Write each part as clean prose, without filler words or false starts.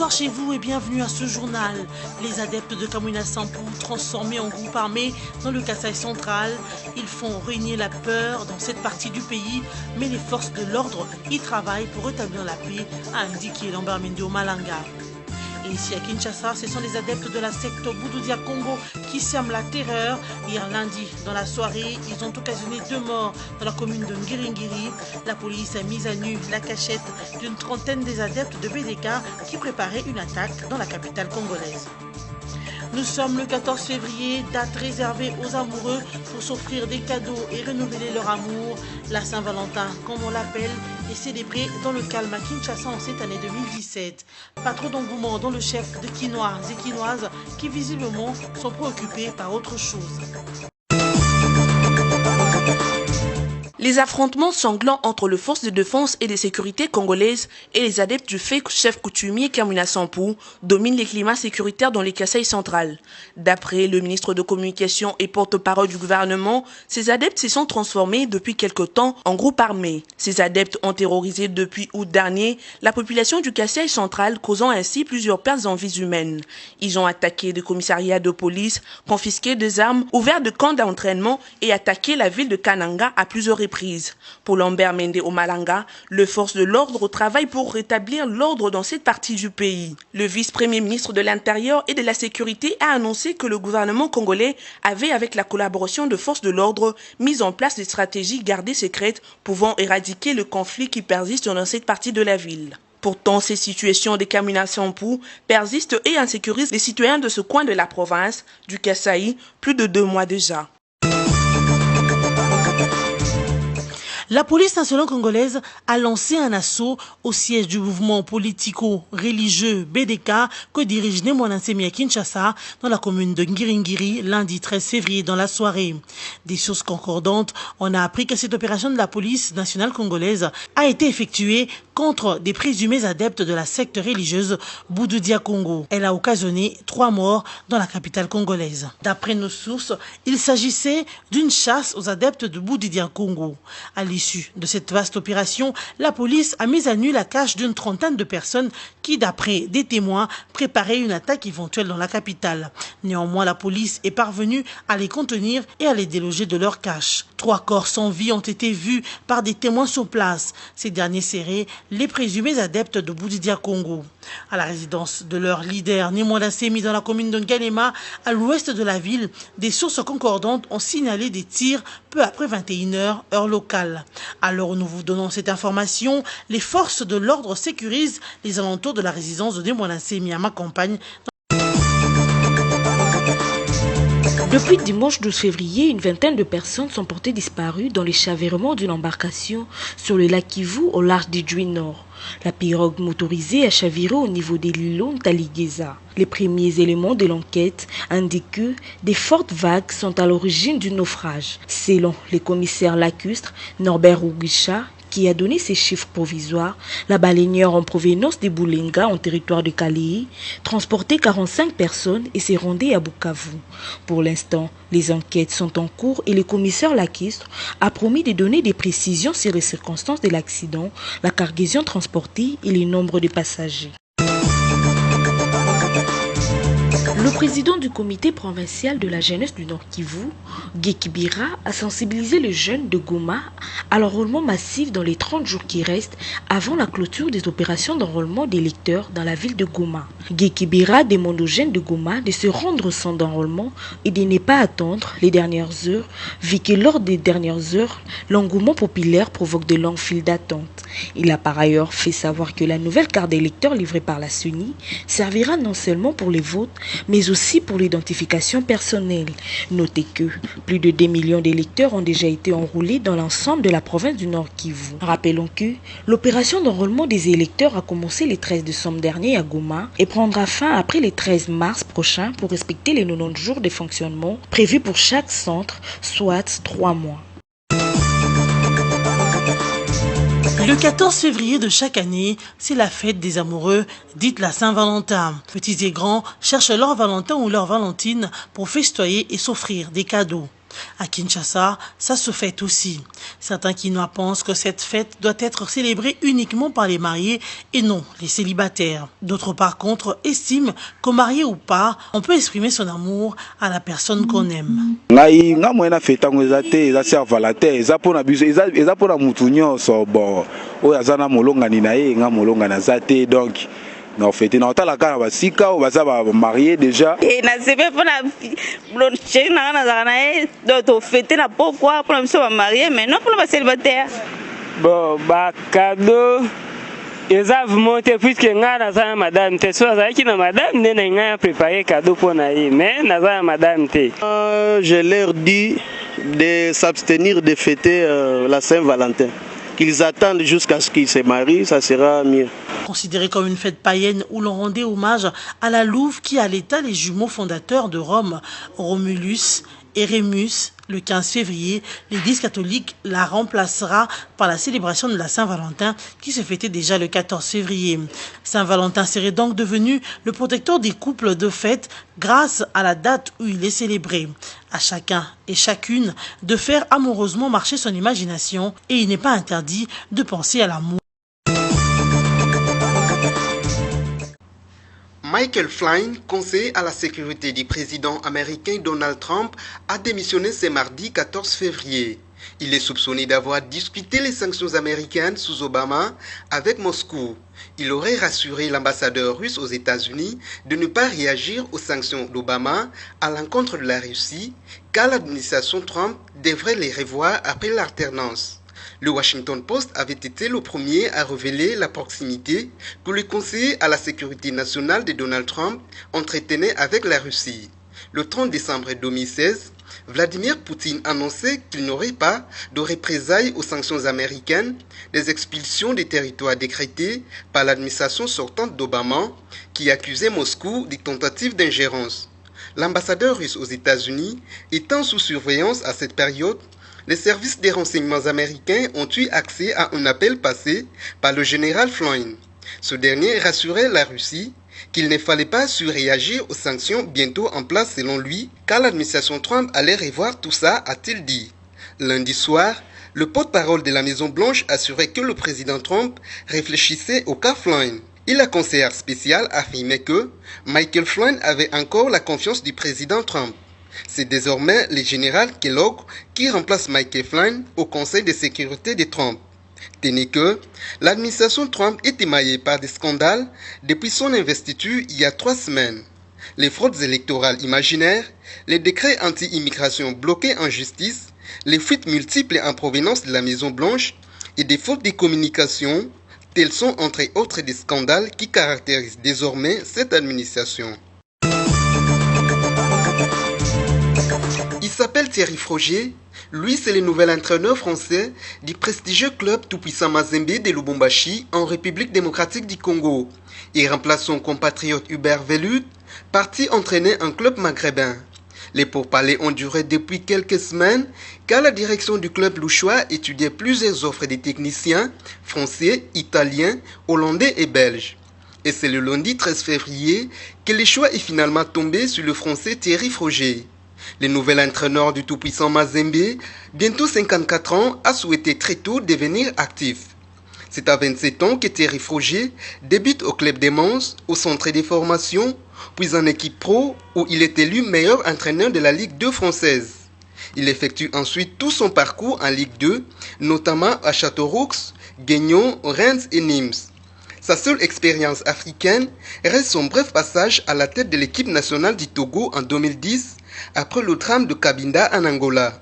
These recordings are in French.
Bonsoir chez vous et bienvenue à ce journal. Les adeptes de Kamwina Sampou, transformés en groupe armé dans le Kasaï central, ils font régner la peur dans cette partie du pays, mais les forces de l'ordre y travaillent pour rétablir la paix, a indiqué Lambert Mende au Malanga. Et ici à Kinshasa, ce sont les adeptes de la secte Bouddou-Dia Congo qui sèment la terreur. Hier lundi, dans la soirée, ils ont occasionné 2 morts dans la commune de Ngiringiri. La police a mis à nu la cachette d'une trentaine des adeptes de BDK qui préparaient une attaque dans la capitale congolaise. Nous sommes le 14 février, date réservée aux amoureux pour s'offrir des cadeaux et renouveler leur amour. La Saint-Valentin, comme on l'appelle, est célébrée dans le calme à Kinshasa en cette année 2017. Pas trop d'engouement dans le chef de Quinois et Quinoises qui visiblement sont préoccupés par autre chose. Les affrontements sanglants entre les forces de défense et de sécurité congolaises et les adeptes du fait chef coutumier Kamwina Sampou dominent les climats sécuritaires dans les Kasaï centrales. D'après le ministre de Communication et porte-parole du gouvernement, ces adeptes se sont transformés depuis quelque temps en groupes armés. Ces adeptes ont terrorisé depuis août dernier la population du Kasaï central, causant ainsi plusieurs pertes en vies humaines. Ils ont attaqué des commissariats de police, confisqué des armes, ouvert des camps d'entraînement et attaqué la ville de Kananga à plusieurs reprises. Pour Lambert Mende au Malanga, les forces de l'ordre travaillent pour rétablir l'ordre dans cette partie du pays. Le vice-premier ministre de l'Intérieur et de la Sécurité a annoncé que le gouvernement congolais avait, avec la collaboration de forces de l'ordre, mis en place des stratégies gardées secrètes pouvant éradiquer le conflit qui persiste dans cette partie de la ville. Pourtant, ces situations de Kamwina Sampou persistent et insécurisent les citoyens de ce coin de la province du Kasaï plus de 2 mois déjà. La police nationale congolaise a lancé un assaut au siège du mouvement politico-religieux BDK que dirige Némoana Nsemi à Kinshasa dans la commune de Ngiringiri lundi 13 février dans la soirée. Des sources concordantes, on a appris que cette opération de la police nationale congolaise a été effectuée contre des présumés adeptes de la secte religieuse Bouddou-Dia Congo. Elle a occasionné 3 morts dans la capitale congolaise. D'après nos sources, il s'agissait d'une chasse aux adeptes de Bouddou-Dia Congo. À l'issue de cette vaste opération, la police a mis à nu la cache d'une trentaine de personnes qui, d'après des témoins, préparaient une attaque éventuelle dans la capitale. Néanmoins, la police est parvenue à les contenir et à les déloger de leur cache. 3 corps sans vie ont été vus par des témoins sur place. Ces derniers seraient les présumés adeptes de Bouddou-Dia Congo. À la résidence de leur leader, Némoana Nsemi, dans la commune de Ngalema, à l'ouest de la ville, des sources concordantes ont signalé des tirs peu après 21h, heure locale. Alors nous vous donnons cette information, les forces de l'ordre sécurisent les alentours de la résidence de Némoana Nsemi à ma campagne. Depuis dimanche 12 février, une vingtaine de personnes sont portées disparues dans les chavirements d'une embarcation sur le lac Kivu au large d'Idjoué Nord. La pirogue motorisée a chaviré au niveau des îlots Ntaligeza. Les premiers éléments de l'enquête indiquent que des fortes vagues sont à l'origine du naufrage. Selon les commissaires lacustres Norbert Rugisha, qui a donné ces chiffres provisoires, la baleinière en provenance de Boulenga, en territoire de Kalei, transportait 45 personnes et s'est rendue à Bukavu. Pour l'instant, les enquêtes sont en cours et le commissaire lacustre a promis de donner des précisions sur les circonstances de l'accident, la cargaison transportée et le nombre de passagers. Le président du comité provincial de la jeunesse du Nord Kivu, Gekibira, a sensibilisé les jeunes de Goma à l'enrôlement massif dans les 30 jours qui restent avant la clôture des opérations d'enrôlement des électeurs dans la ville de Goma. Gekibira demande aux jeunes de Goma de se rendre au centre d'enrôlement et de ne pas attendre les dernières heures, vu que lors des dernières heures, l'engouement populaire provoque de longues files d'attente. Il a par ailleurs fait savoir que la nouvelle carte d'électeur livrée par la CENI servira non seulement pour les votes, mais aussi pour l'identification personnelle. Notez que plus de 2 millions d'électeurs ont déjà été enrôlés dans l'ensemble de la province du Nord Kivu. Rappelons que l'opération d'enrôlement des électeurs a commencé le 13 décembre dernier à Goma et prendra fin après le 13 mars prochain pour respecter les 90 jours de fonctionnement prévus pour chaque centre, soit 3 mois. Le 14 février de chaque année, c'est la fête des amoureux, dite la Saint-Valentin. Petits et grands cherchent leur Valentin ou leur Valentine pour festoyer et s'offrir des cadeaux. À Kinshasa, ça se fête aussi. Certains Kinois pensent que cette fête doit être célébrée uniquement par les mariés et non les célibataires. D'autres par contre estiment qu'au marié ou pas, on peut exprimer son amour à la personne qu'on aime. Non, fêter dans la cara basika ou baza marié déjà. Et na sebe pona blonché na d'autres fêter na pourquoi pour me soit marié mais non pour le célibataire. Bon ba cadeau ils ont monté puisque ngana za madame te soit za kina madame ne nga préparer cadeau pour naï mais na za madame te. Je leur dis de s'abstenir de fêter la Saint-Valentin. Qu'ils attendent jusqu'à ce qu'ils se marient, ça sera mieux. Considéré comme une fête païenne où l'on rendait hommage à la Louve qui allaita les jumeaux fondateurs de Rome, Romulus et Rémus, le 15 février, l'Église catholique la remplacera par la célébration de la Saint-Valentin qui se fêtait déjà le 14 février. Saint-Valentin serait donc devenu le protecteur des couples de fête grâce à la date où il est célébré. À chacun et chacune de faire amoureusement marcher son imagination et il n'est pas interdit de penser à l'amour. Michael Flynn, conseiller à la sécurité du président américain Donald Trump, a démissionné ce mardi 14 février. Il est soupçonné d'avoir discuté les sanctions américaines sous Obama avec Moscou. Il aurait rassuré l'ambassadeur russe aux États-Unis de ne pas réagir aux sanctions d'Obama à l'encontre de la Russie, car l'administration Trump devrait les revoir après l'alternance. Le Washington Post avait été le premier à révéler la proximité que le conseiller à la sécurité nationale de Donald Trump entretenait avec la Russie. Le 30 décembre 2016, Vladimir Poutine annonçait qu'il n'aurait pas de représailles aux sanctions américaines, des expulsions des territoires décrétées par l'administration sortante d'Obama qui accusait Moscou de tentatives d'ingérence. L'ambassadeur russe aux États-Unis étant sous surveillance à cette période, les services des renseignements américains ont eu accès à un appel passé par le général Flynn. Ce dernier rassurait la Russie qu'il ne fallait pas surréagir aux sanctions bientôt en place selon lui, car l'administration Trump allait revoir tout ça, a-t-il dit. Lundi soir, le porte-parole de la Maison-Blanche assurait que le président Trump réfléchissait au cas Flynn. Et la conseillère spéciale affirmait que Michael Flynn avait encore la confiance du président Trump. C'est désormais le général Kellogg qui remplace Michael Flynn au Conseil de sécurité de Trump. Tenez que l'administration Trump est émaillée par des scandales depuis son investiture il y a 3 semaines. Les fraudes électorales imaginaires, les décrets anti-immigration bloqués en justice, les fuites multiples en provenance de la Maison-Blanche et des fautes de communication, tels sont entre autres des scandales qui caractérisent désormais cette administration. Il s'appelle Thierry Frogier. Lui, c'est le nouvel entraîneur français du prestigieux club tout-puissant Mazembe de Lubumbashi en République démocratique du Congo. Il remplace son compatriote Hubert Velud, parti entraîner un club maghrébin. Les pourparlers ont duré depuis quelques semaines car la direction du club louchois étudiait plusieurs offres de techniciens français, italiens, hollandais et belges. Et c'est le lundi 13 février que le choix est finalement tombé sur le français Thierry Frogier. Le nouvel entraîneur du tout-puissant Mazembe, bientôt 54 ans, a souhaité très tôt devenir actif. C'est à 27 ans que Thierry Frogier débute au club des Mons, au centre de formation, puis en équipe pro où il est élu meilleur entraîneur de la Ligue 2 française. Il effectue ensuite tout son parcours en Ligue 2, notamment à Châteauroux, Guignon, Reims et Nîmes. Sa seule expérience africaine reste son bref passage à la tête de l'équipe nationale du Togo en 2010, après le drame de Cabinda en Angola.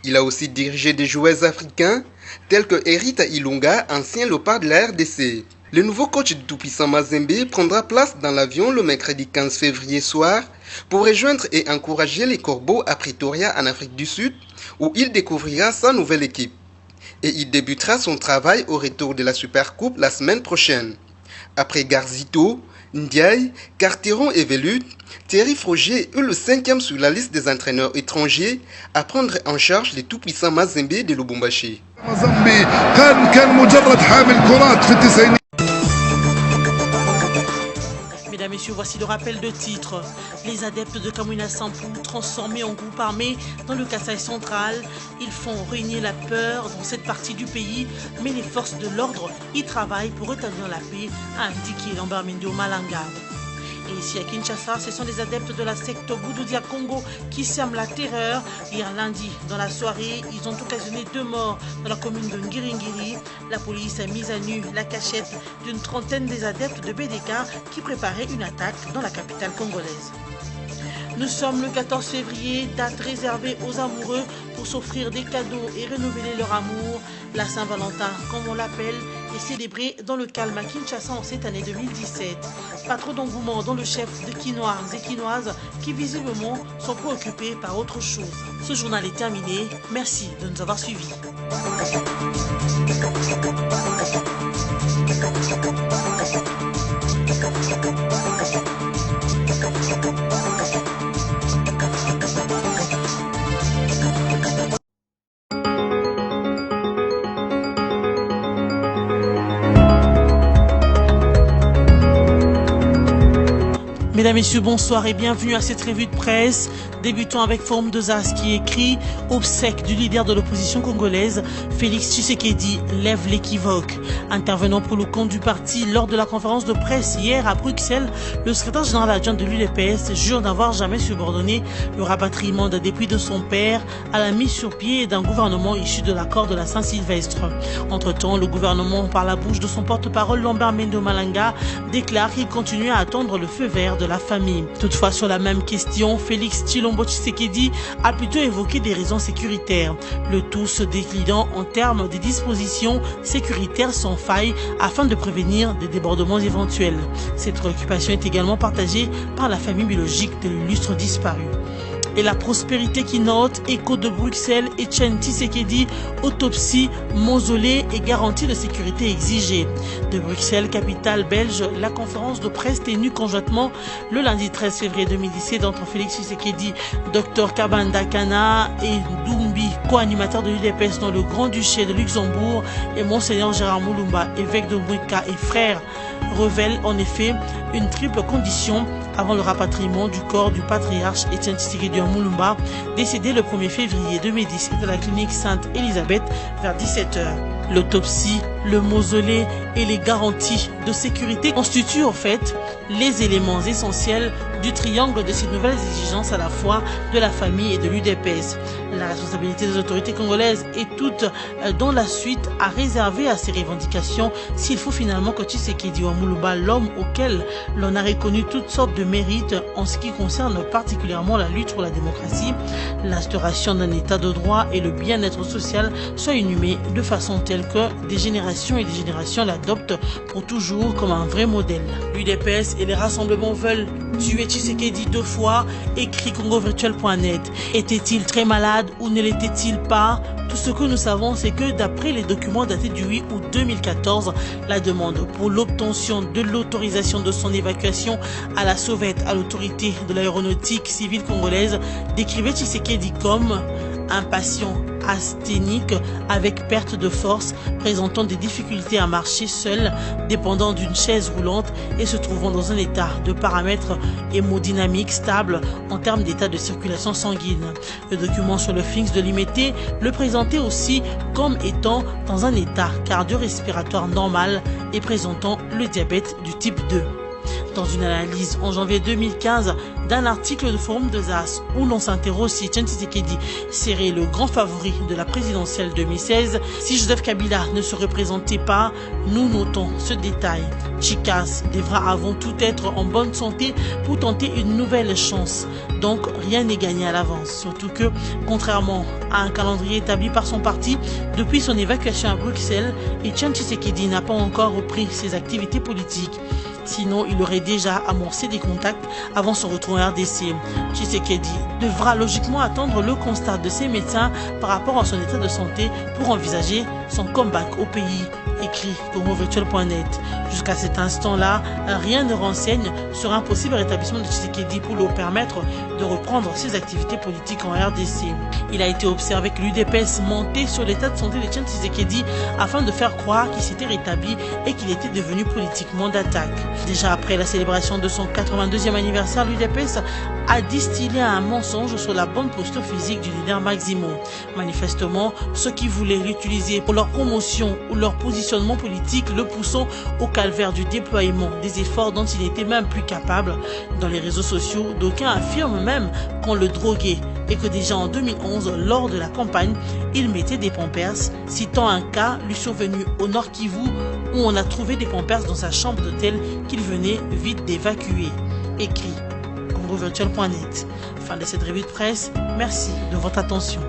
Il a aussi dirigé des joueurs africains tels que Erita Ilunga, ancien léopard de la RDC. Le nouveau coach du tout-puissant Mazembe prendra place dans l'avion le mercredi 15 février soir pour rejoindre et encourager les Corbeaux à Pretoria en Afrique du Sud où il découvrira sa nouvelle équipe. Et il débutera son travail au retour de la Supercoupe la semaine prochaine. Après Garzito, Ndiaye, Carteron et Velud, Thierry Frogier est le 5e sur la liste des entraîneurs étrangers à prendre en charge les tout-puissants Mazembe de Lubumbashi. Mesdames et messieurs, voici le rappel de titres. Les adeptes de Kamwina Sampou transformés en groupe armé dans le Kasaï central. Ils font régner la peur dans cette partie du pays, mais les forces de l'ordre y travaillent pour rétablir la paix, a indiqué Lambert Mendio Malanga. Et ici à Kinshasa, ce sont les adeptes de la secte Boudoudia Congo qui sèment la terreur. Hier lundi, dans la soirée, ils ont occasionné 2 morts dans la commune de Ngiringiri. La police a mis à nu la cachette d'une trentaine des adeptes de BDK qui préparaient une attaque dans la capitale congolaise. Nous sommes le 14 février, date réservée aux amoureux pour s'offrir des cadeaux et renouveler leur amour. La Saint-Valentin, comme on l'appelle, est célébrée dans le calme à Kinshasa en cette année 2017. Pas trop d'engouement dans le chef de Quinois et Quinoises qui visiblement sont préoccupés par autre chose. Ce journal est terminé. Merci de nous avoir suivis. Mesdames, Messieurs, bonsoir et bienvenue à cette revue de presse. Débutons avec Forum de Zas qui écrit « Obsèques du leader de l'opposition congolaise, Félix Tshisekedi lève l'équivoque ». Intervenant pour le compte du parti lors de la conférence de presse hier à Bruxelles, le secrétaire général adjoint de l'UDPS jure n'avoir jamais subordonné le rapatriement des dépouilles de son père à la mise sur pied d'un gouvernement issu de l'accord de la Saint-Sylvestre. Entre-temps, le gouvernement, par la bouche de son porte-parole Lambert Mendio Malanga, déclare qu'il continue à attendre le feu vert de la famille. Toutefois, sur la même question, Félix Tshisekedi a plutôt évoqué des raisons sécuritaires, le tout se déclinant en termes des dispositions sécuritaires sans faille afin de prévenir des débordements éventuels. Cette préoccupation est également partagée par la famille biologique de l'illustre disparu. Et la prospérité qui note, écho de Bruxelles, Etienne Tshisekedi, autopsie, mausolée et garantie de sécurité exigée. De Bruxelles, capitale belge, la conférence de presse tenue conjointement le lundi 13 février 2017 entre Félix Tshisekedi, Dr Kabanda Kana et Dumbi, co-animateur de l'UDPS dans le Grand-Duché de Luxembourg, et Monseigneur Gérard Moulumba, évêque de Mwika et frère, révèle en effet une triple condition avant le rapatriement du corps du patriarche Etienne Tshisekedi Moulumba, décédé le 1er février 2017 à la clinique Sainte-Élisabeth vers 17h. L'autopsie, le mausolée et les garanties de sécurité constituent en fait les éléments essentiels du triangle de ces nouvelles exigences à la fois de la famille et de l'UDPS. La responsabilité des autorités congolaises est toute dans la suite à réserver à ces revendications s'il faut finalement que Tshisekedi Moulumba, l'homme auquel l'on a reconnu toutes sortes de mérites en ce qui concerne particulièrement la lutte pour la démocratie, l'instauration d'un état de droit et le bien-être social, soit inhumé de façon telle que des générations et des générations l'adoptent pour toujours comme un vrai modèle. L'UDPS et les rassemblements veulent tuer Tshisekedi 2 fois, écrit congovirtuel.net. Était-il très malade ou ne l'était-il pas? Tout ce que nous savons, c'est que d'après les documents datés du 8 août 2014, la demande pour l'obtention de l'autorisation de son évacuation à la sauvette à l'autorité de l'aéronautique civile congolaise décrivait Tshisekedi comme un patient asthénique avec perte de force, présentant des difficultés à marcher seul, dépendant d'une chaise roulante et se trouvant dans un état de paramètres hémodynamiques stable en termes d'état de circulation sanguine. Le document sur le sphinx de Limete le présentait aussi comme étant dans un état cardio-respiratoire normal et présentant le diabète du type 2. Dans une analyse en janvier 2015 d'un article de Forum de Zas où l'on s'interroge si Etienne Tshisekedi serait le grand favori de la présidentielle 2016, si Joseph Kabila ne se représentait pas, nous notons ce détail. Chikas devra avant tout être en bonne santé pour tenter une nouvelle chance. Donc rien n'est gagné à l'avance, surtout que, contrairement à un calendrier établi par son parti, depuis son évacuation à Bruxelles, Etienne Tshisekedi n'a pas encore repris ses activités politiques. Sinon, il aurait déjà amorcé des contacts avant son retour en RDC. Tshisekedi devra logiquement attendre le constat de ses médecins par rapport à son état de santé pour envisager son comeback au pays, écrit CongoVirtuel.net. Jusqu'à cet instant-là, rien ne renseigne sur un possible rétablissement de Tshisekedi pour lui permettre de reprendre ses activités politiques en RDC. Il a été observé que l'UDPS montait sur l'état de santé de Tshisekedi afin de faire croire qu'il s'était rétabli et qu'il était devenu politiquement d'attaque. Déjà après la célébration de son 82e anniversaire, l'UDPS a distillé un mensonge sur la bonne posture physique du leader Maximo. Manifestement, ceux qui voulaient l'utiliser pour leur promotion ou leur positionnement politique le poussant au calvaire du déploiement des efforts dont il n'était même plus capable. Dans les réseaux sociaux, d'aucuns affirment même qu'on le droguait et que déjà en 2011, lors de la campagne, il mettait des pampers, citant un cas lui survenu au Nord Kivu où on a trouvé des pampers dans sa chambre d'hôtel qu'il venait vite d'évacuer. Écrit CongoVirtuel.net. Fin de cette revue de presse. Merci de votre attention.